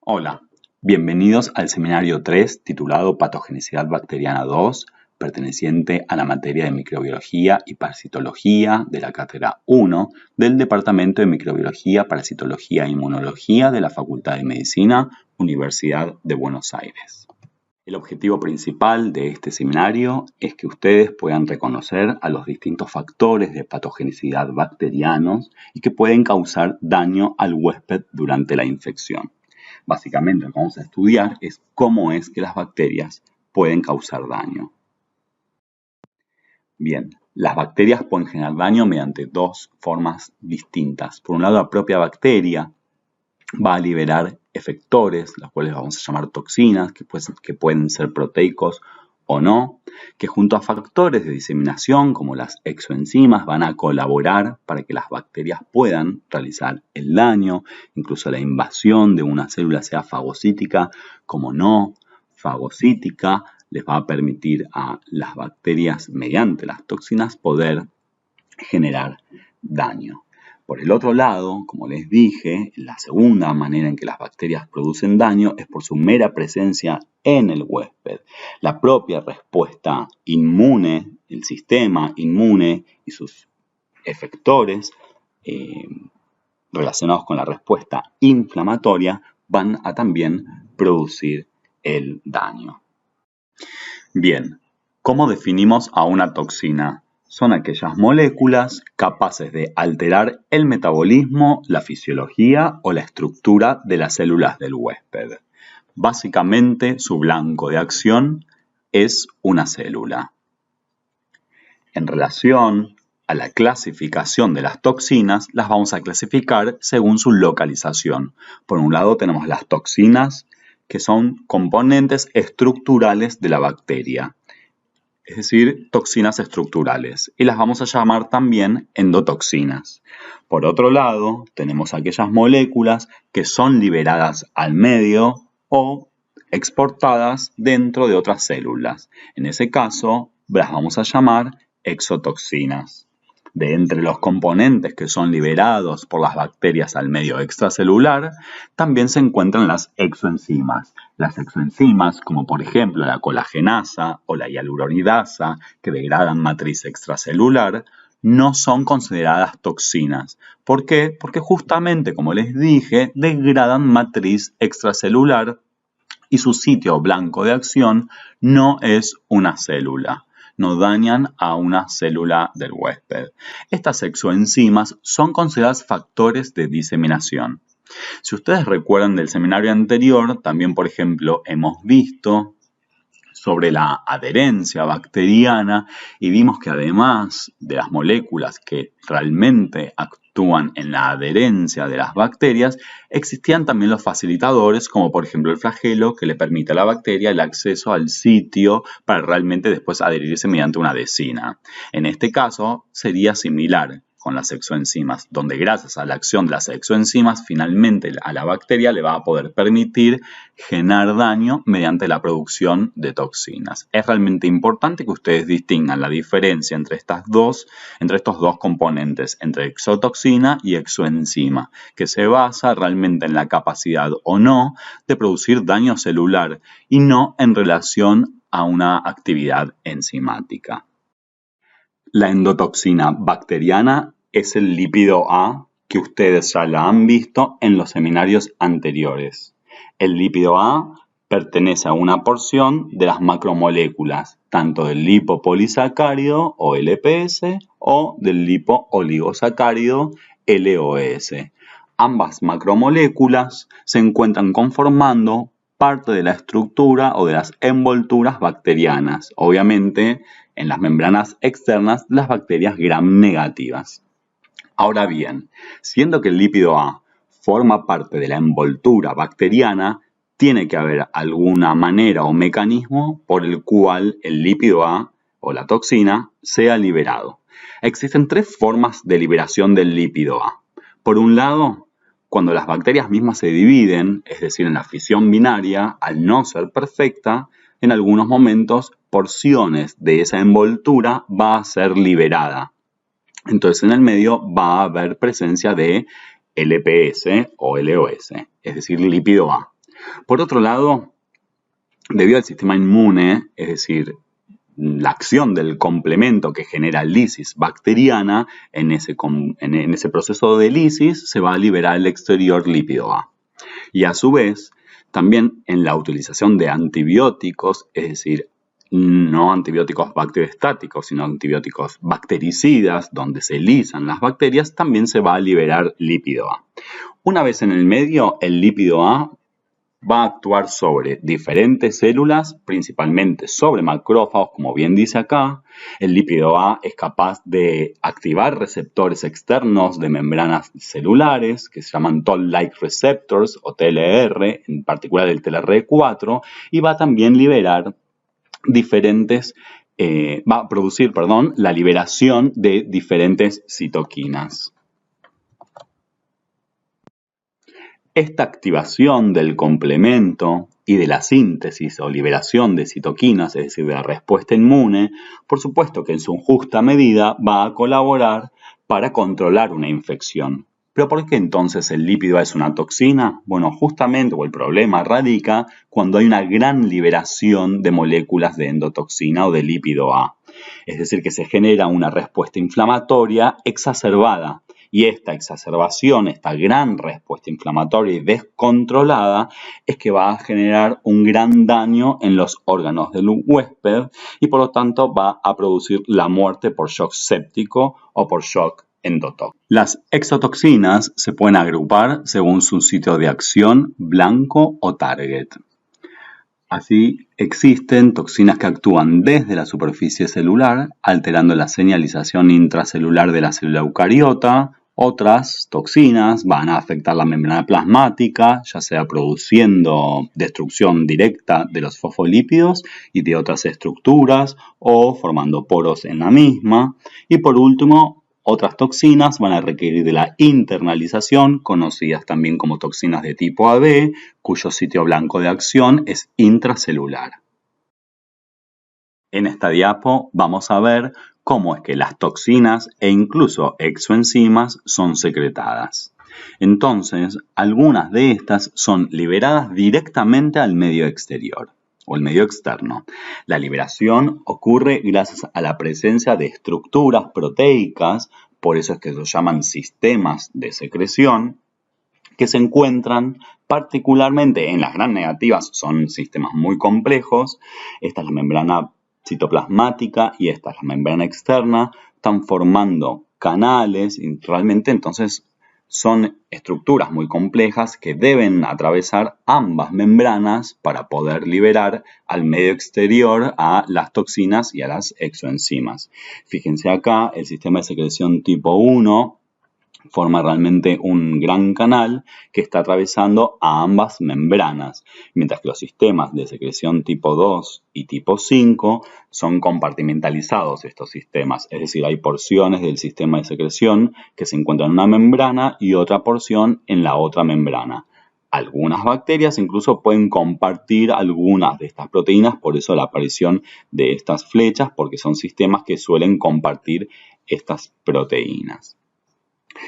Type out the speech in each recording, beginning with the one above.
Hola, bienvenidos al seminario 3 titulado Patogenicidad Bacteriana 2, perteneciente a la materia de microbiología y parasitología de la cátedra 1 del Departamento de Microbiología, Parasitología e Inmunología de la Facultad de Medicina, Universidad de Buenos Aires. El objetivo principal de este seminario es que ustedes puedan reconocer a los distintos factores de patogenicidad bacterianos y que pueden causar daño al huésped durante la infección. Básicamente lo que vamos a estudiar es cómo es que las bacterias pueden causar daño. Bien, las bacterias pueden generar daño mediante dos formas distintas. Por un lado, la propia bacteria va a liberar efectores, los cuales vamos a llamar toxinas, que pueden ser proteicos o no, que junto a factores de diseminación como las exoenzimas van a colaborar para que las bacterias puedan realizar el daño, incluso la invasión de una célula, sea fagocítica como no fagocítica, les va a permitir a las bacterias mediante las toxinas poder generar daño. Por el otro lado, como les dije, la segunda manera en que las bacterias producen daño es por su mera presencia en el huésped. La propia respuesta inmune, el sistema inmune y sus efectores relacionados con la respuesta inflamatoria van a también producir el daño. Bien, ¿cómo definimos a una toxina? Son aquellas moléculas capaces de alterar el metabolismo, la fisiología o la estructura de las células del huésped. Básicamente, su blanco de acción es una célula. En relación a la clasificación de las toxinas, las vamos a clasificar según su localización. Por un lado tenemos las toxinas, que son componentes estructurales de la bacteria. Es decir, toxinas estructurales, y las vamos a llamar también endotoxinas. Por otro lado, tenemos aquellas moléculas que son liberadas al medio o exportadas dentro de otras células. En ese caso, las vamos a llamar exotoxinas. De entre los componentes que son liberados por las bacterias al medio extracelular, también se encuentran las exoenzimas. Las exoenzimas, como por ejemplo la colagenasa o la hialuronidasa, que degradan matriz extracelular, no son consideradas toxinas. ¿Por qué? Porque justamente, como les dije, degradan matriz extracelular y su sitio blanco de acción no es una célula. No dañan a una célula del huésped. Estas exoenzimas son consideradas factores de diseminación. Si ustedes recuerdan del seminario anterior, también, por ejemplo, hemos visto sobre la adherencia bacteriana y vimos que además de las moléculas que realmente actúan en la adherencia de las bacterias, existían también los facilitadores, como por ejemplo el flagelo, que le permite a la bacteria el acceso al sitio para realmente después adherirse mediante una adhesina. En este caso sería similar con las exoenzimas, donde gracias a la acción de las exoenzimas, finalmente a la bacteria le va a poder permitir generar daño mediante la producción de toxinas. Es realmente importante que ustedes distingan la diferencia entre estos dos componentes, entre exotoxina y exoenzima, que se basa realmente en la capacidad o no de producir daño celular y no en relación a una actividad enzimática. La endotoxina bacteriana es el lípido A, que ustedes ya la han visto en los seminarios anteriores. El lípido A pertenece a una porción de las macromoléculas, tanto del lipopolisacárido o LPS o del lipooligosacárido LOS. Ambas macromoléculas se encuentran conformando parte de la estructura o de las envolturas bacterianas, obviamente en las membranas externas de las bacterias gram negativas. Ahora bien, siendo que el lípido A forma parte de la envoltura bacteriana, tiene que haber alguna manera o mecanismo por el cual el lípido A o la toxina sea liberado. Existen tres formas de liberación del lípido A. Por un lado, cuando las bacterias mismas se dividen, es decir, en la fisión binaria, al no ser perfecta, en algunos momentos porciones de esa envoltura va a ser liberada. Entonces en el medio va a haber presencia de LPS o LOS, es decir, lípido A. Por otro lado, debido al sistema inmune, es decir, la acción del complemento que genera lisis bacteriana, en ese proceso de lisis se va a liberar el exterior lípido A. Y a su vez, también en la utilización de antibióticos, es decir, no antibióticos bacteriostáticos, sino antibióticos bactericidas, donde se lisan las bacterias, también se va a liberar lípido A. Una vez en el medio, el lípido A va a actuar sobre diferentes células, principalmente sobre macrófagos, como bien dice acá. El lípido A es capaz de activar receptores externos de membranas celulares, que se llaman Toll-like receptors o TLR, en particular el TLR4, y va a también liberar va a producir, la liberación de diferentes citoquinas. Esta activación del complemento y de la síntesis o liberación de citoquinas, es decir, de la respuesta inmune, por supuesto que en su justa medida va a colaborar para controlar una infección. ¿Pero por qué entonces el lípido A es una toxina? Bueno, justamente, el problema radica cuando hay una gran liberación de moléculas de endotoxina o de lípido A. Es decir, que se genera una respuesta inflamatoria exacerbada. Y esta exacerbación, esta gran respuesta inflamatoria y descontrolada, es que va a generar un gran daño en los órganos del huésped y por lo tanto va a producir la muerte por shock séptico o por shock endotóxico. Las exotoxinas se pueden agrupar según su sitio de acción, blanco o target. Así, existen toxinas que actúan desde la superficie celular, alterando la señalización intracelular de la célula eucariota. Otras toxinas van a afectar la membrana plasmática, ya sea produciendo destrucción directa de los fosfolípidos y de otras estructuras o formando poros en la misma. Y por último, otras toxinas van a requerir de la internalización, conocidas también como toxinas de tipo AB, cuyo sitio blanco de acción es intracelular. En esta diapo vamos a ver cómo es que las toxinas e incluso exoenzimas son secretadas. Entonces, algunas de estas son liberadas directamente al medio exterior o el medio externo. La liberación ocurre gracias a la presencia de estructuras proteicas, por eso es que se llaman sistemas de secreción, que se encuentran particularmente en las gram negativas, son sistemas muy complejos. Esta es la membrana citoplasmática y esta es la membrana externa, están formando canales y realmente entonces son estructuras muy complejas que deben atravesar ambas membranas para poder liberar al medio exterior a las toxinas y a las exoenzimas. Fíjense acá, el sistema de secreción tipo 1 forma realmente un gran canal que está atravesando a ambas membranas, mientras que los sistemas de secreción tipo 2 y tipo 5 son compartimentalizados estos sistemas, es decir, hay porciones del sistema de secreción que se encuentran en una membrana y otra porción en la otra membrana. Algunas bacterias incluso pueden compartir algunas de estas proteínas, por eso la aparición de estas flechas, porque son sistemas que suelen compartir estas proteínas.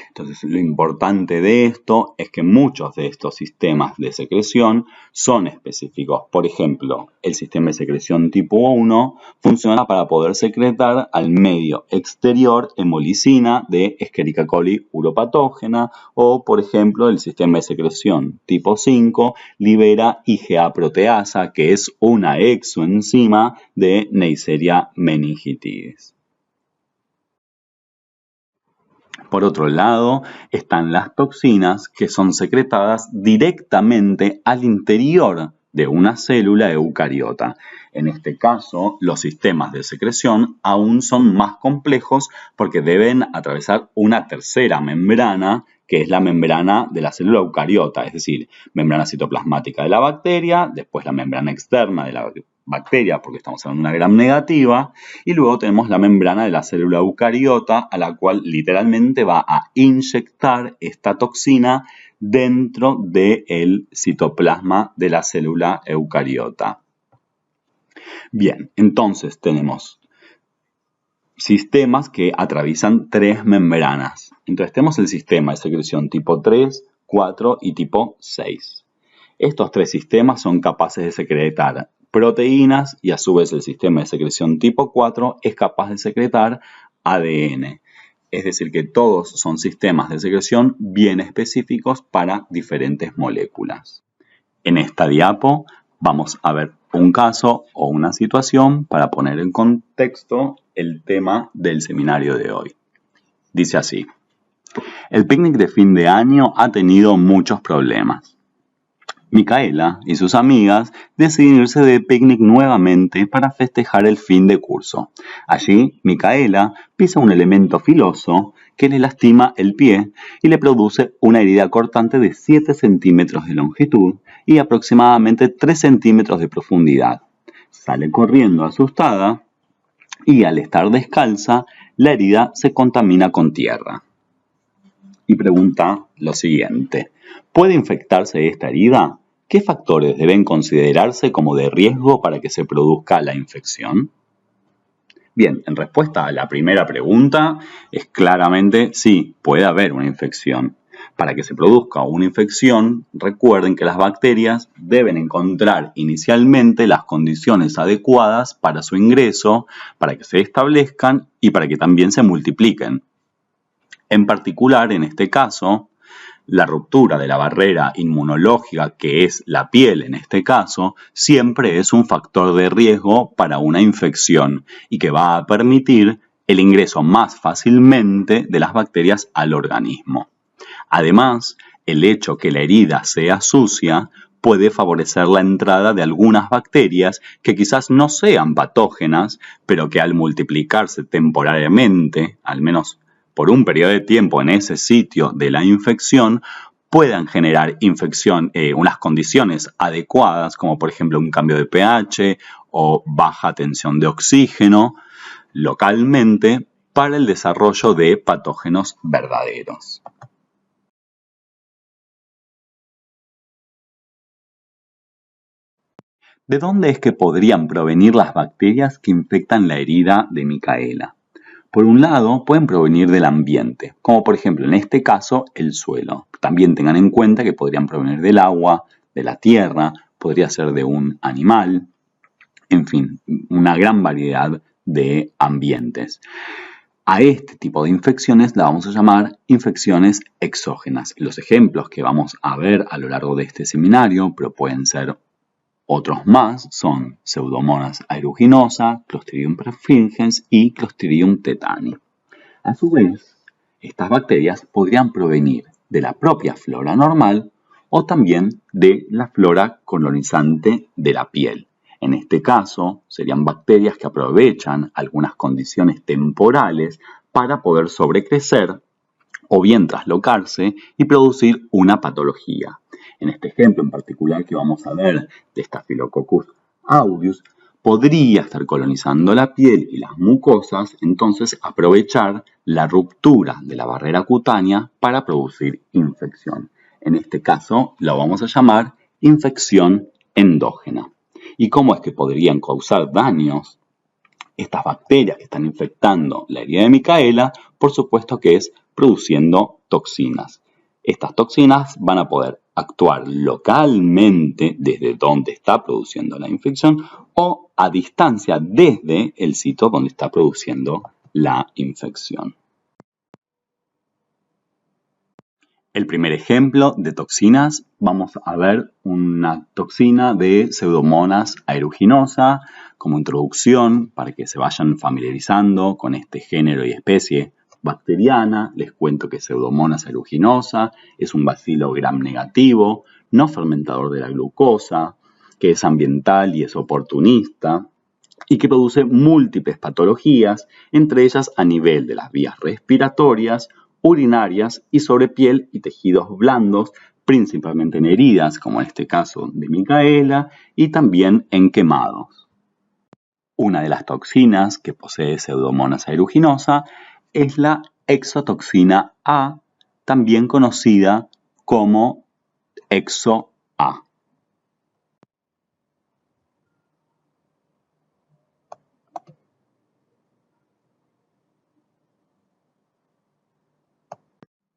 Entonces, lo importante de esto es que muchos de estos sistemas de secreción son específicos. Por ejemplo, el sistema de secreción tipo 1 funciona para poder secretar al medio exterior hemolicina de Escherichia coli uropatógena o, por ejemplo, el sistema de secreción tipo 5 libera IgA proteasa, que es una exoenzima de Neisseria meningitidis. Por otro lado, están las toxinas que son secretadas directamente al interior de una célula eucariota. En este caso, los sistemas de secreción aún son más complejos porque deben atravesar una tercera membrana, que es la membrana de la célula eucariota, es decir, membrana citoplasmática de la bacteria, después la membrana externa de la bacteria, porque estamos hablando de una gram negativa, y luego tenemos la membrana de la célula eucariota, a la cual literalmente va a inyectar esta toxina dentro del citoplasma de la célula eucariota. Bien, entonces tenemos sistemas que atraviesan tres membranas. Entonces tenemos el sistema de secreción tipo 3, 4 y tipo 6. Estos tres sistemas son capaces de secretar proteínas y a su vez el sistema de secreción tipo 4 es capaz de secretar ADN. Es decir, que todos son sistemas de secreción bien específicos para diferentes moléculas. En esta diapo vamos a ver un caso o una situación para poner en contexto el tema del seminario de hoy. Dice así: el picnic de fin de año ha tenido muchos problemas. Micaela y sus amigas deciden irse de picnic nuevamente para festejar el fin de curso. Allí, Micaela pisa un elemento filoso que le lastima el pie y le produce una herida cortante de 7 centímetros de longitud y aproximadamente 3 centímetros de profundidad. Sale corriendo asustada y al estar descalza, la herida se contamina con tierra. Y pregunta lo siguiente: ¿puede infectarse esta herida? ¿Qué factores deben considerarse como de riesgo para que se produzca la infección? Bien, en respuesta a la primera pregunta es claramente sí, puede haber una infección. Para que se produzca una infección, recuerden que las bacterias deben encontrar inicialmente las condiciones adecuadas para su ingreso, para que se establezcan y para que también se multipliquen. En particular, en este caso, la ruptura de la barrera inmunológica, que es la piel en este caso, siempre es un factor de riesgo para una infección y que va a permitir el ingreso más fácilmente de las bacterias al organismo. Además, el hecho que la herida sea sucia puede favorecer la entrada de algunas bacterias que quizás no sean patógenas, pero que al multiplicarse temporariamente, al menos por un periodo de tiempo en ese sitio de la infección, puedan generar infección, unas condiciones adecuadas, como por ejemplo un cambio de pH o baja tensión de oxígeno localmente, para el desarrollo de patógenos verdaderos. ¿De dónde es que podrían provenir las bacterias que infectan la herida de Micaela? Por un lado, pueden provenir del ambiente, como por ejemplo en este caso el suelo. También tengan en cuenta que podrían provenir del agua, de la tierra, podría ser de un animal, en fin, una gran variedad de ambientes. A este tipo de infecciones la vamos a llamar infecciones exógenas. Los ejemplos que vamos a ver a lo largo de este seminario, pero pueden ser otros más, son Pseudomonas aeruginosa, Clostridium perfringens y Clostridium tetani. A su vez, estas bacterias podrían provenir de la propia flora normal o también de la flora colonizante de la piel. En este caso, serían bacterias que aprovechan algunas condiciones temporales para poder sobrecrecer o bien traslocarse y producir una patología. En este ejemplo en particular que vamos a ver de Staphylococcus aureus, podría estar colonizando la piel y las mucosas, entonces aprovechar la ruptura de la barrera cutánea para producir infección. En este caso lo vamos a llamar infección endógena. ¿Y cómo es que podrían causar daños estas bacterias que están infectando la herida de Micaela? Por supuesto que es produciendo toxinas. Estas toxinas van a poder actuar localmente desde donde está produciendo la infección o a distancia desde el sitio donde está produciendo la infección. El primer ejemplo de toxinas, vamos a ver una toxina de Pseudomonas aeruginosa como introducción para que se vayan familiarizando con este género y especie bacteriana. Les cuento que Pseudomonas aeruginosa es un bacilo gram negativo, no fermentador de la glucosa, que es ambiental y es oportunista y que produce múltiples patologías, entre ellas a nivel de las vías respiratorias, urinarias y sobre piel y tejidos blandos, principalmente en heridas, como en este caso de Micaela, y también en quemados. Una de las toxinas que posee Pseudomonas aeruginosa es la exotoxina A, también conocida como exo-A.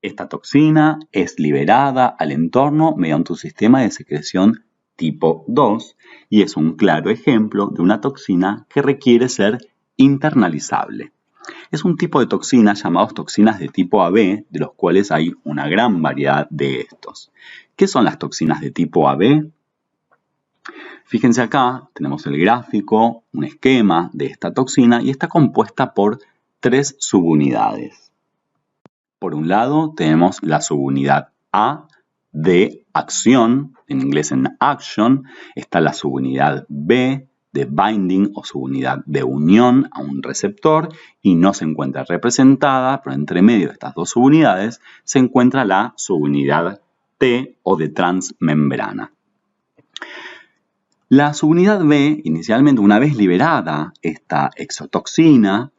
Esta toxina es liberada al entorno mediante un sistema de secreción tipo 2 y es un claro ejemplo de una toxina que requiere ser internalizable. Es un tipo de toxinas llamados toxinas de tipo AB, de los cuales hay una gran variedad de estos. ¿Qué son las toxinas de tipo AB? Fíjense acá, tenemos el gráfico, un esquema de esta toxina y está compuesta por 3 subunidades. Por un lado tenemos la subunidad A de acción, en inglés en action, está la subunidad B de binding o subunidad de unión a un receptor y no se encuentra representada, pero entre medio de estas dos subunidades se encuentra la subunidad T o de transmembrana. La subunidad B, inicialmente, una vez liberada esta exotoxina,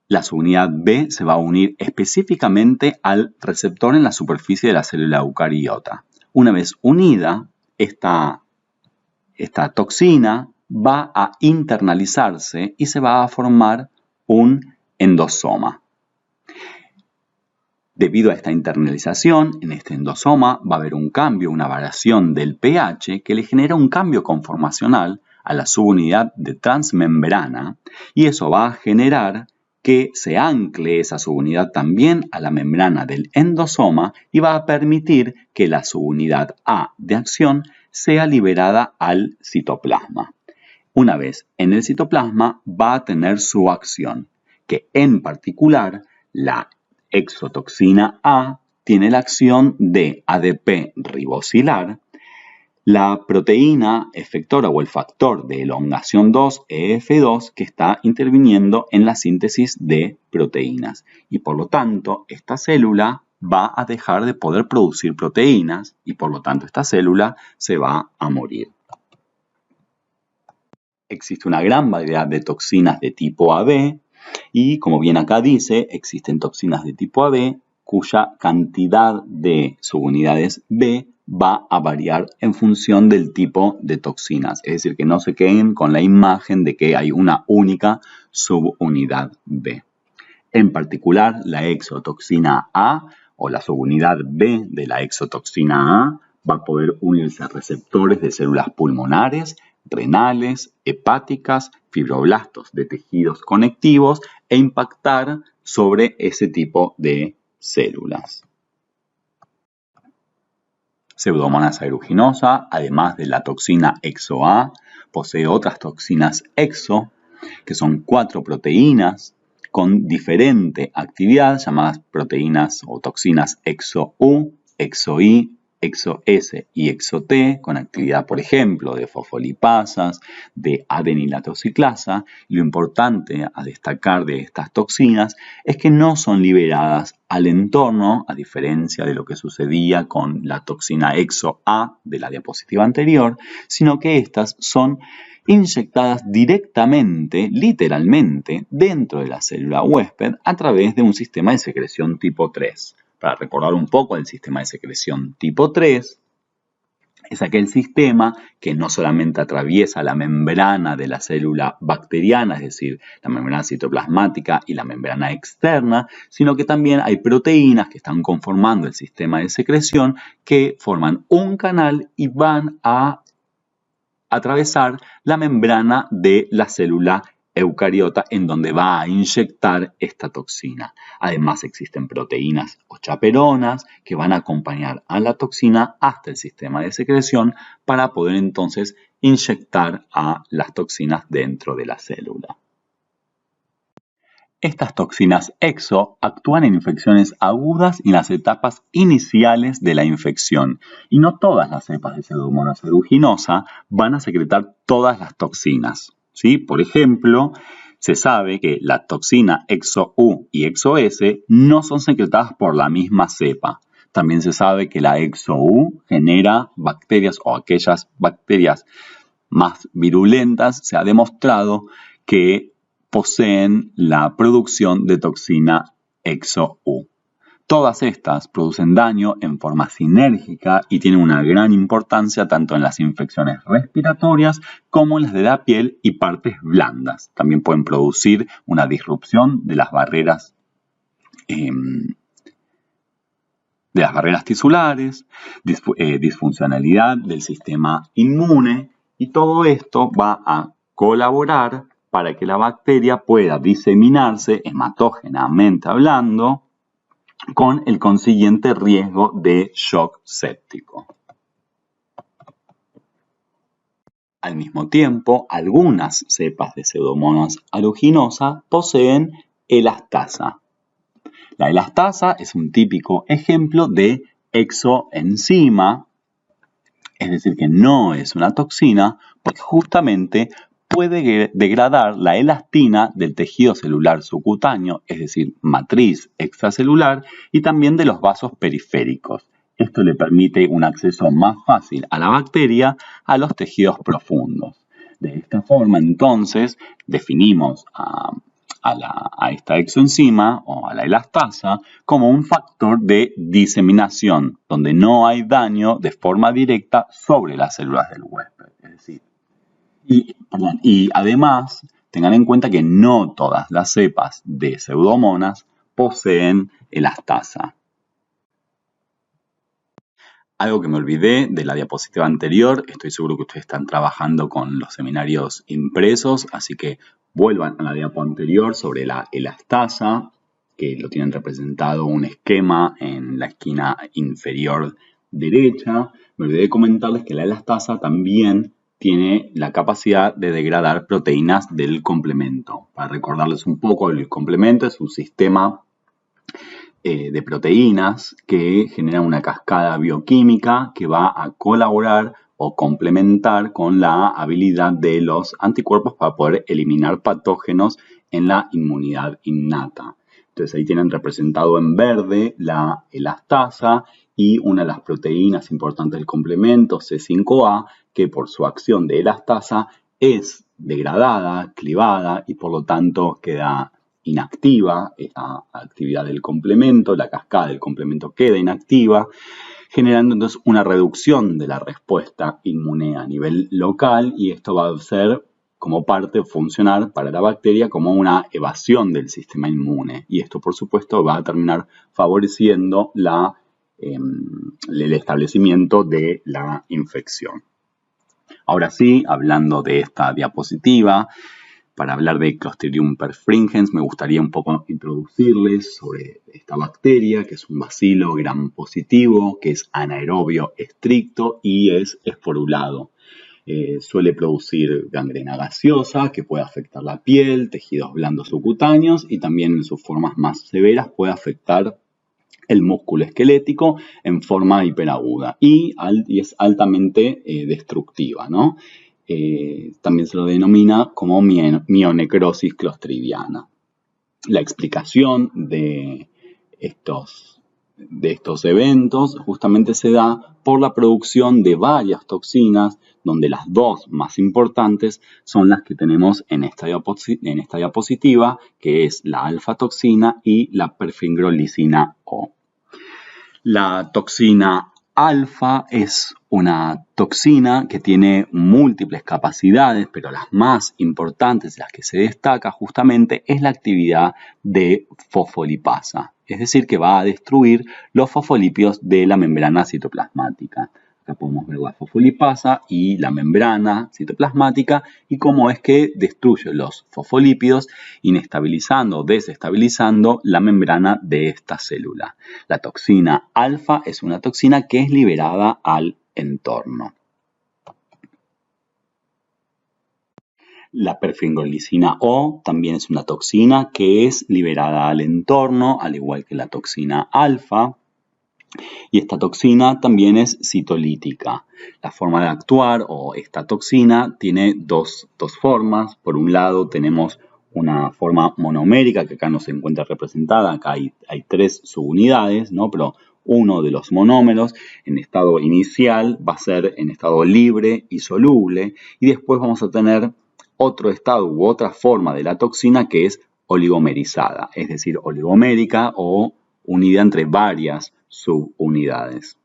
la subunidad B se va a unir específicamente al receptor en la superficie de la célula eucariota. Una vez unida, esta toxina va a internalizarse y se va a formar un endosoma. Debido a esta internalización, en este endosoma va a haber un cambio, una variación del pH que le genera un cambio conformacional a la subunidad de transmembrana y eso va a generar que se ancle esa subunidad también a la membrana del endosoma y va a permitir que la subunidad A de acción sea liberada al citoplasma. Una vez en el citoplasma va a tener su acción, que en particular la exotoxina A tiene la acción de ADP ribosilar, la proteína efectora o el factor de elongación 2, EF2, que está interviniendo en la síntesis de proteínas. Y por lo tanto, esta célula va a dejar de poder producir proteínas y por lo tanto esta célula se va a morir. Existe una gran variedad de toxinas de tipo AB y, como bien acá dice, existen toxinas de tipo AB cuya cantidad de subunidades B va a variar en función del tipo de toxinas. Es decir, que no se queden con la imagen de que hay una única subunidad B. En particular, la exotoxina A o la subunidad B de la exotoxina A va a poder unirse a receptores de células pulmonares, renales, hepáticas, fibroblastos de tejidos conectivos e impactar sobre ese tipo de células. Pseudomonas aeruginosa, además de la toxina EXO-A, posee otras toxinas EXO, que son 4 proteínas con diferente actividad, llamadas proteínas o toxinas EXO-U, EXO-I, EXO-S y EXO-T, con actividad, por ejemplo, de fosfolipasas, de adenilatociclasa. Lo importante a destacar de estas toxinas es que no son liberadas al entorno, a diferencia de lo que sucedía con la toxina EXO-A de la diapositiva anterior, sino que estas son inyectadas directamente, literalmente, dentro de la célula huésped a través de un sistema de secreción tipo 3. Para recordar un poco el sistema de secreción tipo 3, es aquel sistema que no solamente atraviesa la membrana de la célula bacteriana, es decir, la membrana citoplasmática y la membrana externa, sino que también hay proteínas que están conformando el sistema de secreción que forman un canal y van a atravesar la membrana de la célula eucariota en donde va a inyectar esta toxina. Además existen proteínas o chaperonas que van a acompañar a la toxina hasta el sistema de secreción para poder entonces inyectar a las toxinas dentro de la célula. Estas toxinas EXO actúan en infecciones agudas y en las etapas iniciales de la infección. Y no todas las cepas de Pseudomonas aeruginosa van a secretar todas las toxinas, ¿sí? Por ejemplo, se sabe que la toxina EXO-U y EXO-S no son secretadas por la misma cepa. También se sabe que la EXO-U genera bacterias o aquellas bacterias más virulentas. Se ha demostrado que poseen la producción de toxina EXO-U. Todas estas producen daño en forma sinérgica y tienen una gran importancia tanto en las infecciones respiratorias como en las de la piel y partes blandas. También pueden producir una disrupción de las barreras de las barreras tisulares, disfuncionalidad del sistema inmune, y todo esto va a colaborar para que la bacteria pueda diseminarse hematógenamente hablando, con el consiguiente riesgo de shock séptico. Al mismo tiempo, algunas cepas de Pseudomonas aeruginosa poseen elastasa. La elastasa es un típico ejemplo de exoenzima, es decir, que no es una toxina, porque justamente puede degradar la elastina del tejido celular subcutáneo, es decir, matriz extracelular, y también de los vasos periféricos. Esto le permite un acceso más fácil a la bacteria a los tejidos profundos. De esta forma, entonces, definimos a esta exoenzima o a la elastasa como un factor de diseminación, donde no hay daño de forma directa sobre las células del huésped. Es decir, y además, tengan en cuenta que no todas las cepas de Pseudomonas poseen elastasa. Algo que me olvidé de la diapositiva anterior, estoy seguro que ustedes están trabajando con los seminarios impresos, así que vuelvan a la diapo anterior sobre la elastasa, que lo tienen representado un esquema en la esquina inferior derecha. Me olvidé de comentarles que la elastasa también tiene la capacidad de degradar proteínas del complemento. Para recordarles un poco, el complemento es un sistema de proteínas que generan una cascada bioquímica que va a colaborar o complementar con la habilidad de los anticuerpos para poder eliminar patógenos en la inmunidad innata. Entonces ahí tienen representado en verde la elastasa y una de las proteínas importantes del complemento, C5a, que por su acción de elastasa es degradada, clivada y por lo tanto queda inactiva. Esta actividad del complemento, la cascada del complemento queda inactiva, generando entonces una reducción de la respuesta inmune a nivel local, y esto va a ser como parte funcionar para la bacteria como una evasión del sistema inmune, y esto por supuesto va a terminar favoreciendo el establecimiento de la infección. Ahora sí, hablando de esta diapositiva, para hablar de Clostridium perfringens, me gustaría un poco introducirles sobre esta bacteria, que es un bacilo gram positivo, que es anaerobio estricto y es esporulado. Suele producir gangrena gaseosa que puede afectar la piel, tejidos blandos subcutáneos, y también en sus formas más severas puede afectar el músculo esquelético en forma hiperaguda y es altamente destructiva, ¿no? También se lo denomina como mionecrosis clostridiana. La explicación de estos eventos justamente se da por la producción de varias toxinas, donde las dos más importantes son las que tenemos en esta diapositiva, que es la alfa-toxina y la perfringrolicina O. La toxina alfa es una toxina que tiene múltiples capacidades, pero las más importantes, las que se destaca justamente, es la actividad de fosfolipasa, es decir, que va a destruir los fosfolípidos de la membrana citoplasmática. Acá podemos ver la fosfolipasa y la membrana citoplasmática y cómo es que destruye los fosfolípidos, inestabilizando o desestabilizando la membrana de esta célula. La toxina alfa es una toxina que es liberada al entorno. La perfringolicina O también es una toxina que es liberada al entorno, al igual que la toxina alfa. Y esta toxina también es citolítica. La forma de actuar o esta toxina tiene dos formas. Por un lado tenemos una forma monomérica que acá no se encuentra representada. Acá hay 3 subunidades, ¿no? Pero uno de los monómeros en estado inicial va a ser en estado libre y soluble. Y después vamos a tener otro estado u otra forma de la toxina que es oligomerizada. Es decir, oligomérica o unida entre varias subunidades.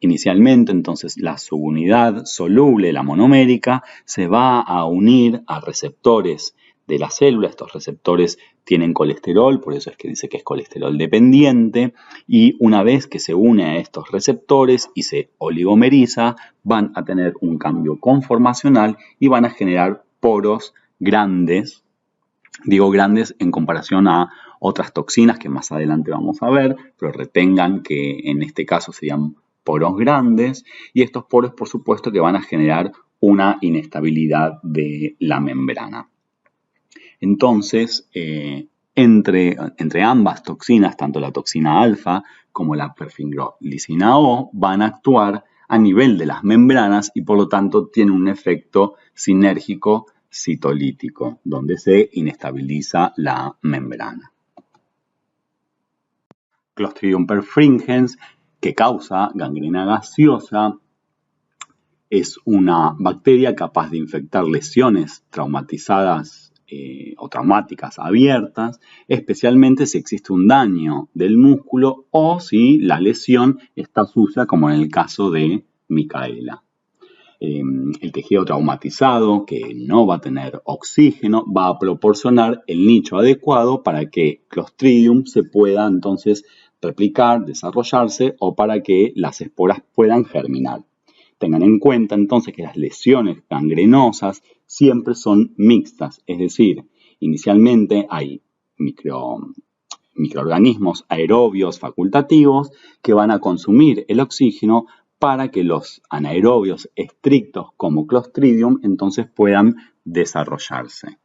Inicialmente, entonces, la subunidad soluble, la monomérica, se va a unir a receptores de la célula. Estos receptores tienen colesterol, por eso es que dice que es colesterol dependiente, y una vez que se une a estos receptores y se oligomeriza, van a tener un cambio conformacional y van a generar poros grandes. Digo grandes en comparación a otras toxinas que más adelante vamos a ver, pero retengan que en este caso serían poros grandes, y estos poros por supuesto que van a generar una inestabilidad de la membrana. Entonces, entre ambas toxinas, tanto la toxina alfa como la perfinglolicina O, van a actuar a nivel de las membranas y por lo tanto tienen un efecto sinérgico citolítico, donde se inestabiliza la membrana. Clostridium perfringens, que causa gangrena gaseosa, es una bacteria capaz de infectar lesiones traumatizadas o traumáticas abiertas, especialmente si existe un daño del músculo o si la lesión está sucia, como en el caso de Micaela. El tejido traumatizado, que no va a tener oxígeno, va a proporcionar el nicho adecuado para que Clostridium se pueda entonces replicar, desarrollarse o para que las esporas puedan germinar. Tengan en cuenta entonces que las lesiones gangrenosas siempre son mixtas, es decir, inicialmente hay microorganismos aerobios facultativos que van a consumir el oxígeno para que los anaerobios estrictos como Clostridium entonces puedan desarrollarse.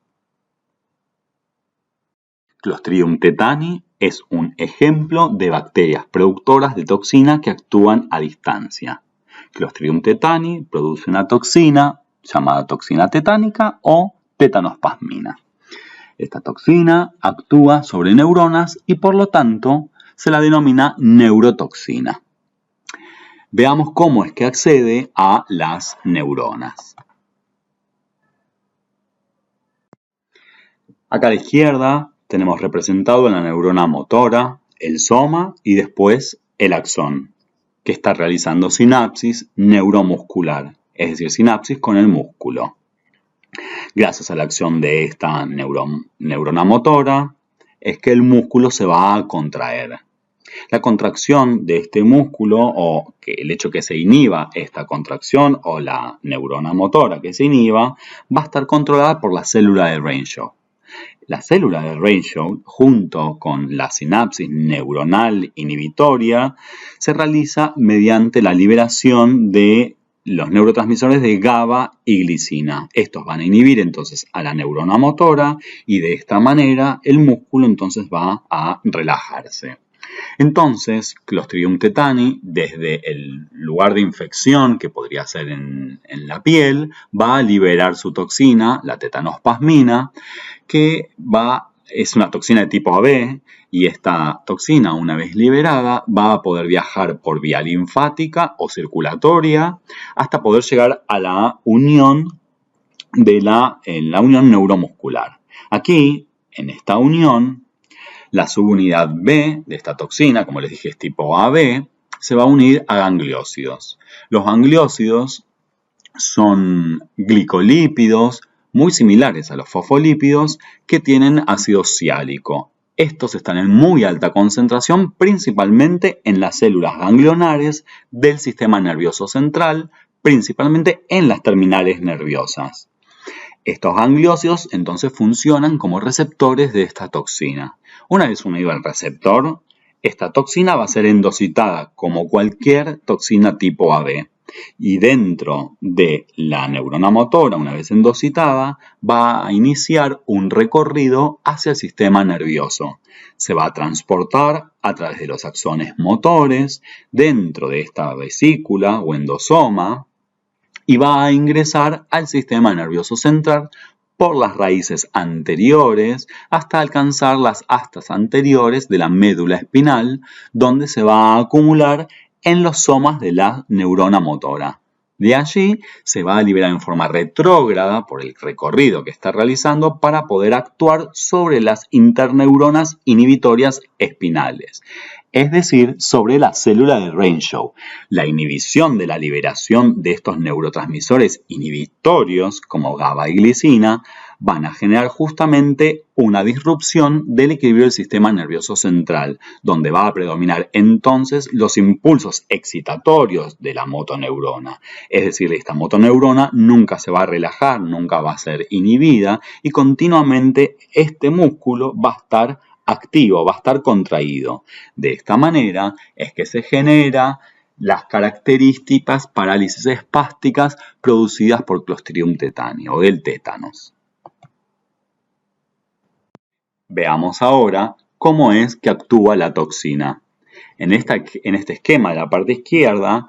Clostridium tetani es un ejemplo de bacterias productoras de toxina que actúan a distancia. Clostridium tetani produce una toxina llamada toxina tetánica o tetanospasmina. Esta toxina actúa sobre neuronas y por lo tanto se la denomina neurotoxina. Veamos cómo es que accede a las neuronas. Acá a la izquierda tenemos representado la neurona motora, el soma y después el axón, que está realizando sinapsis neuromuscular, es decir, sinapsis con el músculo. Gracias a la acción de esta neurona motora, es que el músculo se va a contraer. La contracción de este músculo, o que el hecho que se inhiba esta contracción, o la neurona motora que se inhiba, va a estar controlada por la célula de Renshaw. La célula de Renshaw, junto con la sinapsis neuronal inhibitoria, se realiza mediante la liberación de los neurotransmisores de GABA y glicina. Estos van a inhibir entonces a la neurona motora y de esta manera el músculo entonces va a relajarse. Entonces, Clostridium tetani, desde el lugar de infección, que podría ser en la piel, va a liberar su toxina, la tetanospasmina, que es una toxina de tipo AB, y esta toxina, una vez liberada, va a poder viajar por vía linfática o circulatoria hasta poder llegar a la unión unión neuromuscular. Aquí, en esta unión, la subunidad B de esta toxina, como les dije, es tipo AB, se va a unir a gangliósidos. Los gangliósidos son glicolípidos muy similares a los fosfolípidos que tienen ácido siálico. Estos están en muy alta concentración, principalmente en las células ganglionares del sistema nervioso central, principalmente en las terminales nerviosas. Estos gangliósidos entonces funcionan como receptores de esta toxina. Una vez unido al receptor, esta toxina va a ser endocitada como cualquier toxina tipo AB. Y dentro de la neurona motora, una vez endocitada, va a iniciar un recorrido hacia el sistema nervioso. Se va a transportar a través de los axones motores dentro de esta vesícula o endosoma y va a ingresar al sistema nervioso central por las raíces anteriores hasta alcanzar las astas anteriores de la médula espinal, donde se va a acumular en los somas de la neurona motora. De allí se va a liberar en forma retrógrada por el recorrido que está realizando para poder actuar sobre las interneuronas inhibitorias espinales, es decir, sobre la célula de Renshaw. La inhibición de la liberación de estos neurotransmisores inhibitorios como GABA y glicina van a generar justamente una disrupción del equilibrio del sistema nervioso central, donde va a predominar entonces los impulsos excitatorios de la motoneurona. Es decir, esta motoneurona nunca se va a relajar, nunca va a ser inhibida y continuamente este músculo va a estar activo, va a estar contraído. De esta manera es que se genera las características parálisis espásticas producidas por Clostridium tetani o del tétanos. Veamos ahora cómo es que actúa la toxina. En este esquema de la parte izquierda,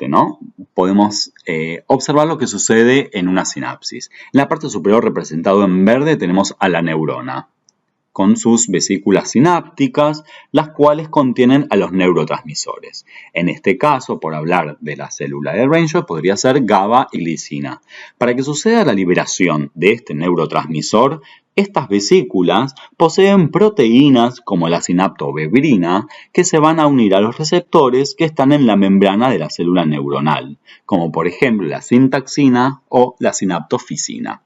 ¿no? Podemos observar lo que sucede en una sinapsis. En la parte superior, representado en verde, tenemos a la neurona, con sus vesículas sinápticas, las cuales contienen a los neurotransmisores. En este caso, por hablar de la célula de Renshaw, podría ser GABA y glicina. Para que suceda la liberación de este neurotransmisor, estas vesículas poseen proteínas como la sinaptobebrina que se van a unir a los receptores que están en la membrana de la célula neuronal, como por ejemplo la sintaxina o la sinaptofisina.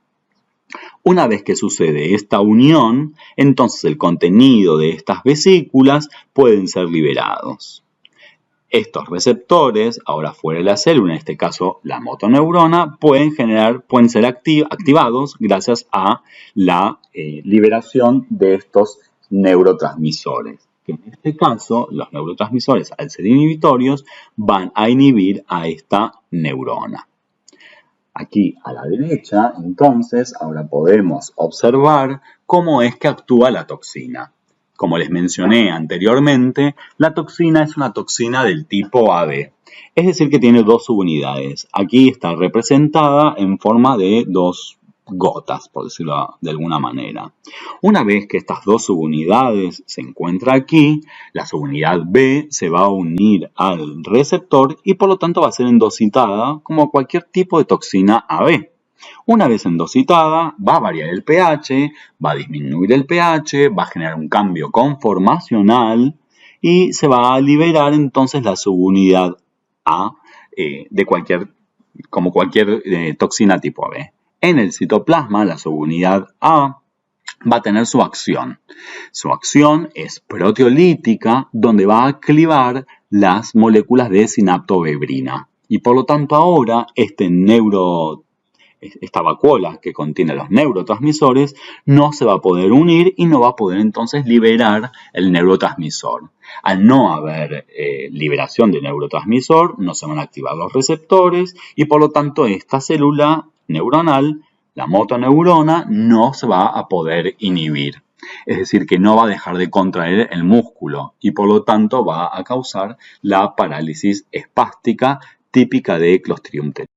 Una vez que sucede esta unión, entonces el contenido de estas vesículas pueden ser liberados. Estos receptores, ahora fuera de la célula, en este caso la motoneurona, pueden ser activados gracias a la liberación de estos neurotransmisores. Que en este caso, los neurotransmisores, al ser inhibitorios, van a inhibir a esta neurona. Aquí a la derecha, entonces, ahora podemos observar cómo es que actúa la toxina. Como les mencioné anteriormente, la toxina es una toxina del tipo AB, es decir que tiene dos subunidades. Aquí está representada en forma de dos gotas, por decirlo de alguna manera. Una vez que estas dos subunidades se encuentran aquí, la subunidad B se va a unir al receptor y por lo tanto va a ser endositada como cualquier tipo de toxina AB. Una vez endositada, va a variar el pH, va a disminuir el pH, va a generar un cambio conformacional y se va a liberar entonces la subunidad A como cualquier toxina tipo AB. En el citoplasma, la subunidad A va a tener su acción. Su acción es proteolítica, donde va a clivar las moléculas de sinaptobebrina. Y por lo tanto ahora esta vacuola que contiene los neurotransmisores no se va a poder unir y no va a poder entonces liberar el neurotransmisor. Al no haber liberación de neurotransmisor, no se van a activar los receptores y por lo tanto esta célula neuronal, la motoneurona, no se va a poder inhibir. Es decir, que no va a dejar de contraer el músculo y por lo tanto va a causar la parálisis espástica típica de Clostridium tetani.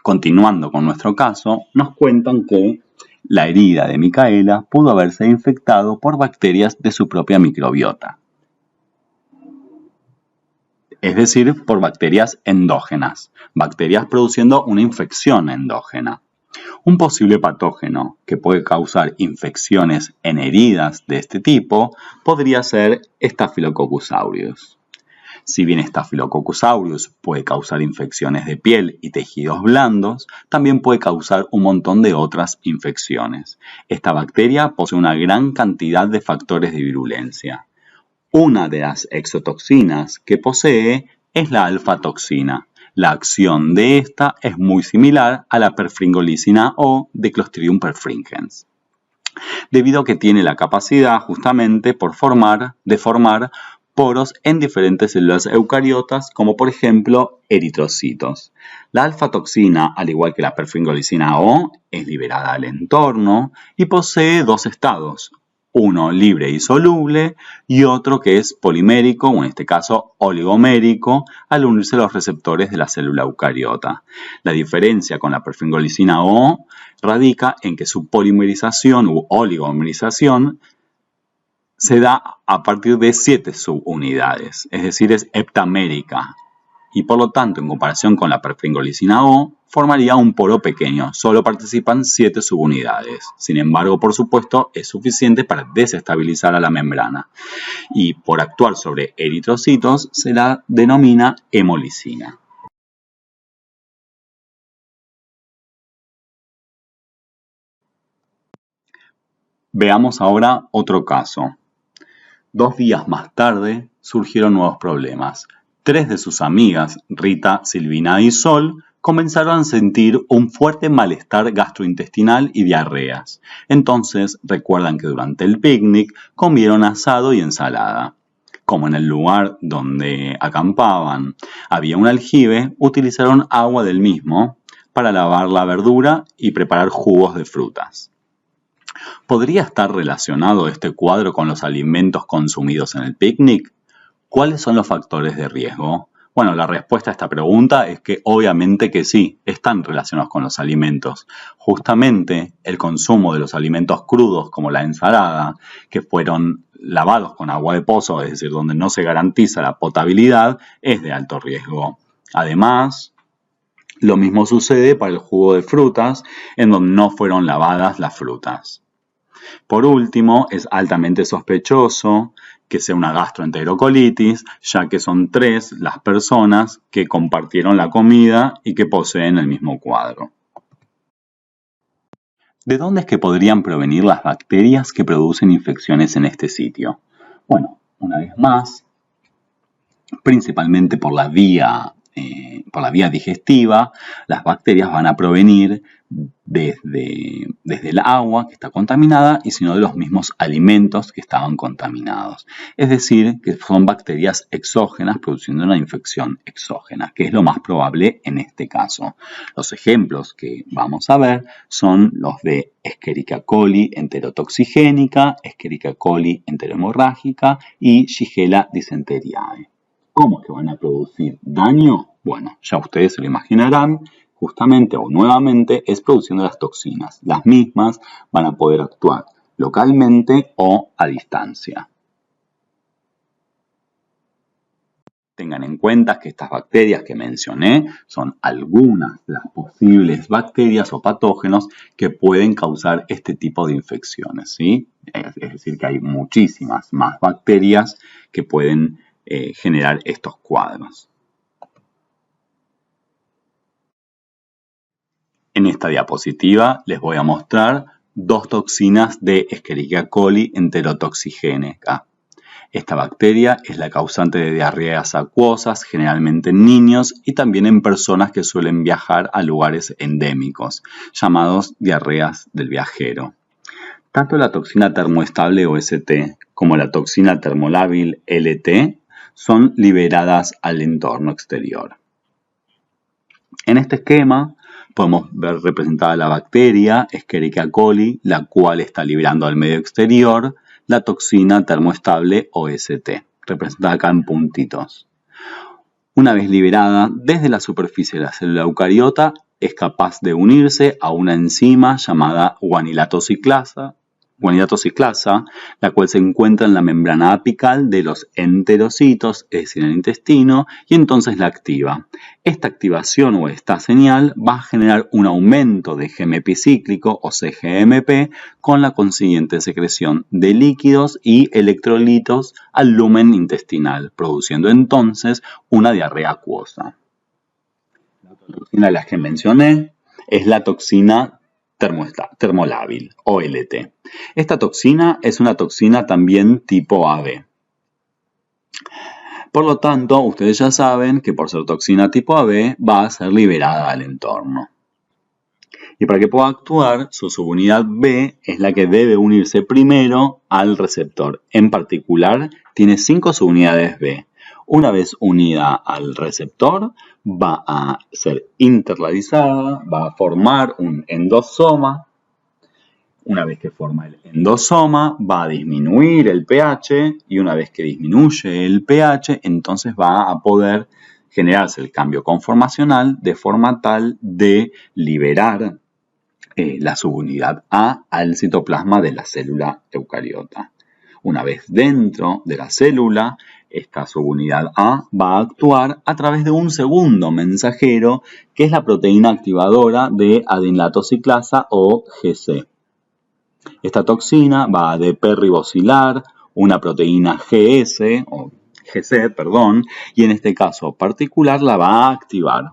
Continuando con nuestro caso, nos cuentan que la herida de Micaela pudo haberse infectado por bacterias de su propia microbiota, es decir, por bacterias endógenas, bacterias produciendo una infección endógena. Un posible patógeno que puede causar infecciones en heridas de este tipo podría ser Staphylococcus aureus. Si bien Staphylococcus aureus puede causar infecciones de piel y tejidos blandos, también puede causar un montón de otras infecciones. Esta bacteria posee una gran cantidad de factores de virulencia. Una de las exotoxinas que posee es la alfa-toxina. La acción de esta es muy similar a la perfringolicina O de Clostridium perfringens, debido a que tiene la capacidad justamente de formar poros en diferentes células eucariotas, como por ejemplo eritrocitos. La alfa-toxina, al igual que la perfringolicina O, es liberada al entorno y posee dos estados, uno libre y soluble y otro que es polimérico, o en este caso oligomérico, al unirse a los receptores de la célula eucariota. La diferencia con la perfringolicina O radica en que su polimerización u oligomerización se da a partir de 7 subunidades, es decir, es heptamérica. Y por lo tanto, en comparación con la perfringolicina O, formaría un poro pequeño, solo participan 7 subunidades. Sin embargo, por supuesto, es suficiente para desestabilizar a la membrana. Y por actuar sobre eritrocitos, se la denomina hemolicina. Veamos ahora otro caso. 2 días más tarde surgieron nuevos problemas. 3 de sus amigas, Rita, Silvina y Sol, comenzaron a sentir un fuerte malestar gastrointestinal y diarreas. Entonces recuerdan que durante el picnic comieron asado y ensalada. Como en el lugar donde acampaban había un aljibe, utilizaron agua del mismo para lavar la verdura y preparar jugos de frutas. ¿Podría estar relacionado este cuadro con los alimentos consumidos en el picnic? ¿Cuáles son los factores de riesgo? Bueno, la respuesta a esta pregunta es que obviamente que sí, están relacionados con los alimentos. Justamente el consumo de los alimentos crudos como la ensalada, que fueron lavados con agua de pozo, es decir, donde no se garantiza la potabilidad, es de alto riesgo. Además, lo mismo sucede para el jugo de frutas, en donde no fueron lavadas las frutas. Por último, es altamente sospechoso que sea una gastroenterocolitis, ya que son 3 las personas que compartieron la comida y que poseen el mismo cuadro. ¿De dónde es que podrían provenir las bacterias que producen infecciones en este sitio? Bueno, una vez más, principalmente por la vía digestiva, las bacterias van a provenir desde el agua que está contaminada y sino de los mismos alimentos que estaban contaminados. Es decir, que son bacterias exógenas produciendo una infección exógena, que es lo más probable en este caso. Los ejemplos que vamos a ver son los de Escherichia coli enterotoxigénica, Escherichia coli enterohemorrágica y Shigella dysenteriae. ¿Cómo es que van a producir daño? Bueno, ya ustedes se lo imaginarán, justamente o nuevamente es produciendo las toxinas. Las mismas van a poder actuar localmente o a distancia. Tengan en cuenta que estas bacterias que mencioné son algunas de las posibles bacterias o patógenos que pueden causar este tipo de infecciones, ¿sí? Es decir, que hay muchísimas más bacterias que pueden generar estos cuadros. En esta diapositiva les voy a mostrar 2 toxinas de Escherichia coli enterotoxigénica. Esta bacteria es la causante de diarreas acuosas, generalmente en niños y también en personas que suelen viajar a lugares endémicos, llamados diarreas del viajero. Tanto la toxina termoestable OST como la toxina termolábil LT son liberadas al entorno exterior. En este esquema podemos ver representada la bacteria Escherichia coli, la cual está liberando al medio exterior la toxina termoestable OST, representada acá en puntitos. Una vez liberada desde la superficie de la célula eucariota, es capaz de unirse a una enzima llamada guanilato ciclasa, la cual se encuentra en la membrana apical de los enterocitos, es decir, en el intestino, y entonces la activa. Esta activación o esta señal va a generar un aumento de GMP cíclico o cGMP con la consiguiente secreción de líquidos y electrolitos al lumen intestinal, produciendo entonces una diarrea acuosa. La otra toxina de las que mencioné es la toxina termolábil, OLT. Esta toxina es una toxina también tipo AB. Por lo tanto, ustedes ya saben que por ser toxina tipo AB va a ser liberada al entorno. Y para que pueda actuar, su subunidad B es la que debe unirse primero al receptor. En particular, tiene 5 subunidades B. Una vez unida al receptor, va a ser interladizada, va a formar un endosoma. Una vez que forma el endosoma, va a disminuir el pH y una vez que disminuye el pH, entonces va a poder generarse el cambio conformacional de forma tal de liberar la subunidad A al citoplasma de la célula eucariota. Una vez dentro de la célula, esta subunidad A va a actuar a través de un segundo mensajero que es la proteína activadora de adinlatociclasa o GC. Esta toxina va a deperribosilar una proteína GC, y en este caso particular la va a activar.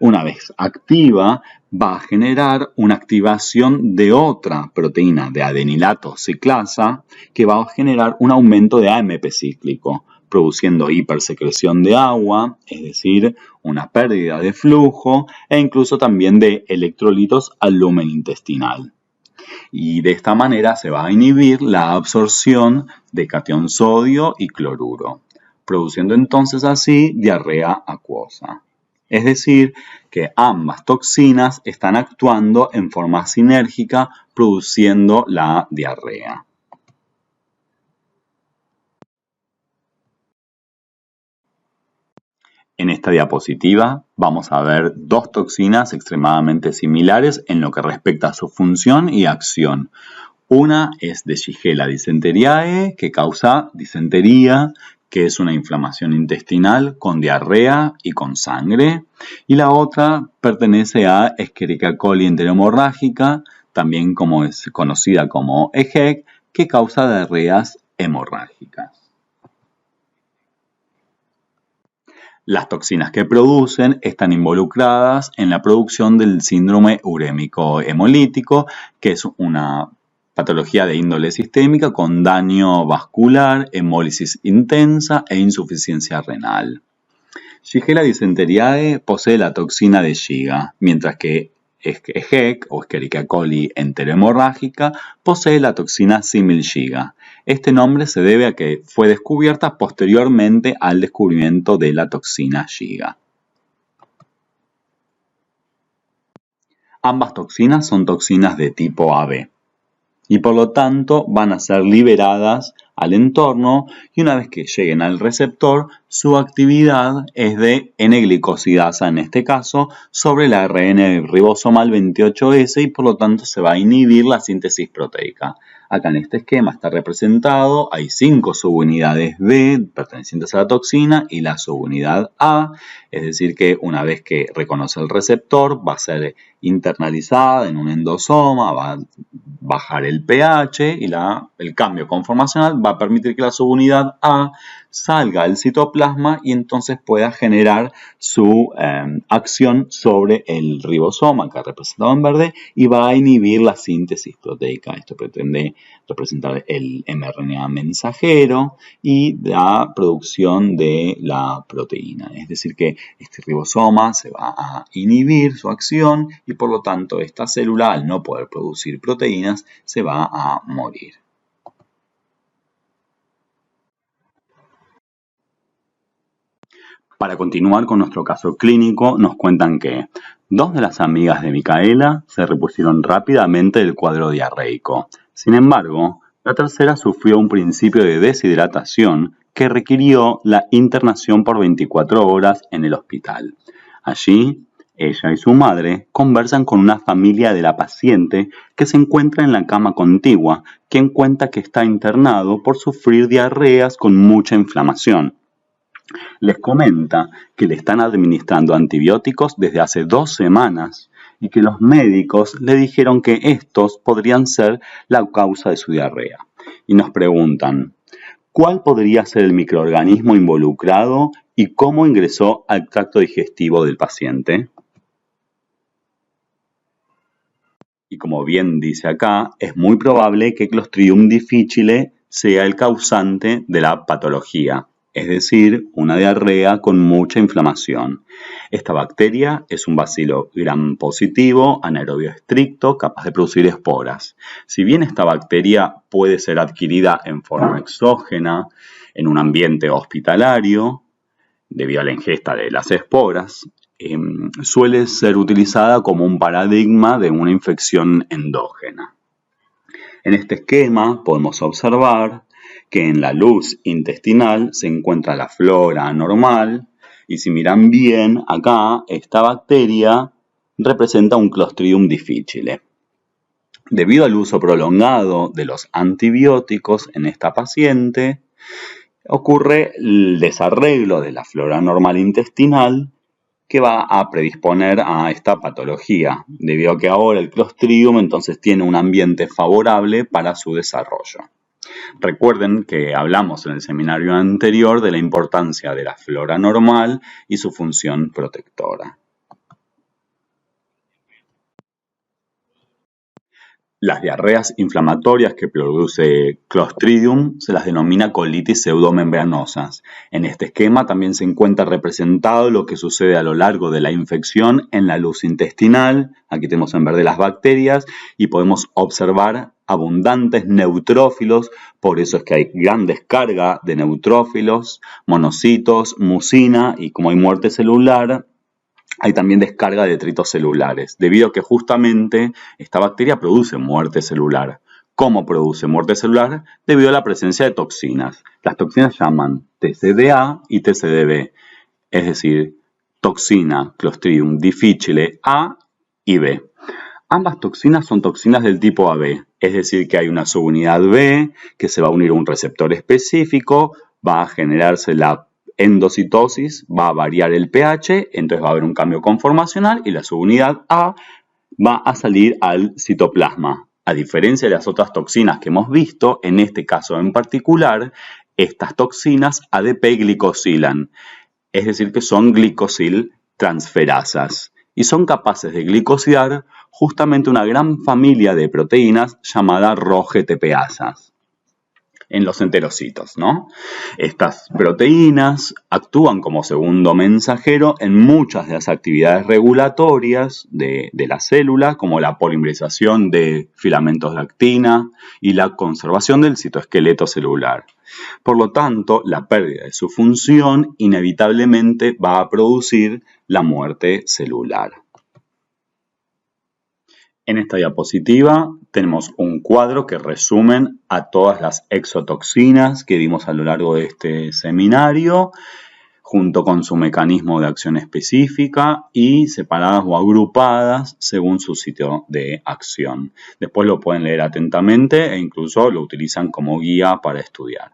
Una vez activa, va a generar una activación de otra proteína de adenilato ciclasa que va a generar un aumento de AMP cíclico, produciendo hipersecreción de agua, es decir, una pérdida de flujo e incluso también de electrolitos al lumen intestinal. Y de esta manera se va a inhibir la absorción de catión sodio y cloruro, produciendo entonces así diarrea acuosa. Es decir, que ambas toxinas están actuando en forma sinérgica produciendo la diarrea. En esta diapositiva vamos a ver dos toxinas extremadamente similares en lo que respecta a su función y acción. Una es de Shigella dysenteriae, que causa disentería, que es una inflamación intestinal con diarrea y con sangre. Y la otra pertenece a Escherichia coli enterohemorrágica, también como es conocida como EHEC, que causa diarreas hemorrágicas. Las toxinas que producen están involucradas en la producción del síndrome urémico hemolítico, que es una patología de índole sistémica con daño vascular, hemólisis intensa e insuficiencia renal. Shigella dysenteriae posee la toxina de Shiga, mientras que EHEC o Escherichia coli enterohemorrágica posee la toxina Simil-Shiga. Este nombre se debe a que fue descubierta posteriormente al descubrimiento de la toxina Shiga. Ambas toxinas son toxinas de tipo AB y por lo tanto van a ser liberadas al entorno y una vez que lleguen al receptor, su actividad es de N-glicosidasa en este caso sobre el ARN ribosomal 28S y por lo tanto se va a inhibir la síntesis proteica. Acá en este esquema está representado, hay 5 subunidades B pertenecientes a la toxina y la subunidad A, es decir que una vez que reconoce el receptor va a ser internalizada en un endosoma, va a bajar el pH y el cambio conformacional va a permitir que la subunidad A salga del citoplasma y entonces pueda generar su acción sobre el ribosoma, que representado en verde, y va a inhibir la síntesis proteica. Esto pretende representar el mRNA mensajero y la producción de la proteína. Es decir que este ribosoma se va a inhibir su acción y por lo tanto esta célula, al no poder producir proteínas, se va a morir. Para continuar con nuestro caso clínico, nos cuentan que 2 de las amigas de Micaela se repusieron rápidamente del cuadro diarreico. Sin embargo, la tercera sufrió un principio de deshidratación que requirió la internación por 24 horas en el hospital. Allí, ella y su madre conversan con una familia de la paciente que se encuentra en la cama contigua, quien cuenta que está internado por sufrir diarreas con mucha inflamación. Les comenta que le están administrando antibióticos desde hace 2 semanas y que los médicos le dijeron que estos podrían ser la causa de su diarrea. Y nos preguntan, ¿cuál podría ser el microorganismo involucrado y cómo ingresó al tracto digestivo del paciente? Y como bien dice acá, es muy probable que Clostridium difficile sea el causante de la patología, es decir, una diarrea con mucha inflamación. Esta bacteria es un bacilo gram positivo, anaerobio estricto, capaz de producir esporas. Si bien esta bacteria puede ser adquirida en forma exógena, en un ambiente hospitalario, debido a la ingesta de las esporas, suele ser utilizada como un paradigma de una infección endógena. En este esquema podemos observar que en la luz intestinal se encuentra la flora normal y si miran bien acá, esta bacteria representa un Clostridium difficile. Debido al uso prolongado de los antibióticos en esta paciente, ocurre el desarreglo de la flora normal intestinal que va a predisponer a esta patología, debido a que ahora el Clostridium entonces tiene un ambiente favorable para su desarrollo. Recuerden que hablamos en el seminario anterior de la importancia de la flora normal y su función protectora. Las diarreas inflamatorias que produce Clostridium se las denomina colitis pseudomembranosas. En este esquema también se encuentra representado lo que sucede a lo largo de la infección en la luz intestinal. Aquí tenemos en verde las bacterias y podemos observar abundantes neutrófilos, por eso es que hay gran descarga de neutrófilos, monocitos, mucina, y como hay muerte celular, hay también descarga de detritos celulares, debido a que justamente esta bacteria produce muerte celular. ¿Cómo produce muerte celular? Debido a la presencia de toxinas. Las toxinas se llaman TCDA y TCDB, es decir, toxina Clostridium difficile A y B. Ambas toxinas son toxinas del tipo AB, es decir, que hay una subunidad B que se va a unir a un receptor específico, va a generarse la endocitosis, va a variar el pH, entonces va a haber un cambio conformacional y la subunidad A va a salir al citoplasma. A diferencia de las otras toxinas que hemos visto, en este caso en particular, estas toxinas ADP-glicosilan, es decir, que son glicosil transferasas y son capaces de glicosidar justamente una gran familia de proteínas llamada ROGTPasas en los enterocitos, ¿no? Estas proteínas actúan como segundo mensajero en muchas de las actividades regulatorias de la célula, como la polimerización de filamentos de actina y la conservación del citoesqueleto celular. Por lo tanto, la pérdida de su función inevitablemente va a producir la muerte celular. En esta diapositiva tenemos un cuadro que resumen a todas las exotoxinas que vimos a lo largo de este seminario, junto con su mecanismo de acción específica y separadas o agrupadas según su sitio de acción. Después lo pueden leer atentamente e incluso lo utilizan como guía para estudiar.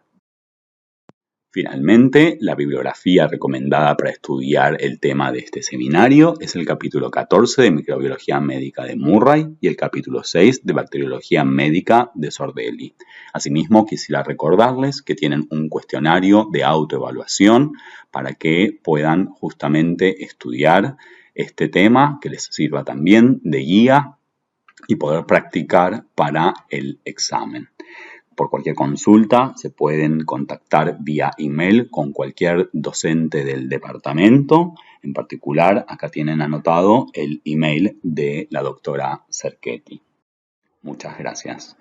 Finalmente, la bibliografía recomendada para estudiar el tema de este seminario es el capítulo 14 de Microbiología Médica de Murray y el capítulo 6 de Bacteriología Médica de Sordelli. Asimismo, quisiera recordarles que tienen un cuestionario de autoevaluación para que puedan justamente estudiar este tema, que les sirva también de guía y poder practicar para el examen. Por cualquier consulta se pueden contactar vía email con cualquier docente del departamento. En particular, acá tienen anotado el email de la doctora Cerchetti. Muchas gracias.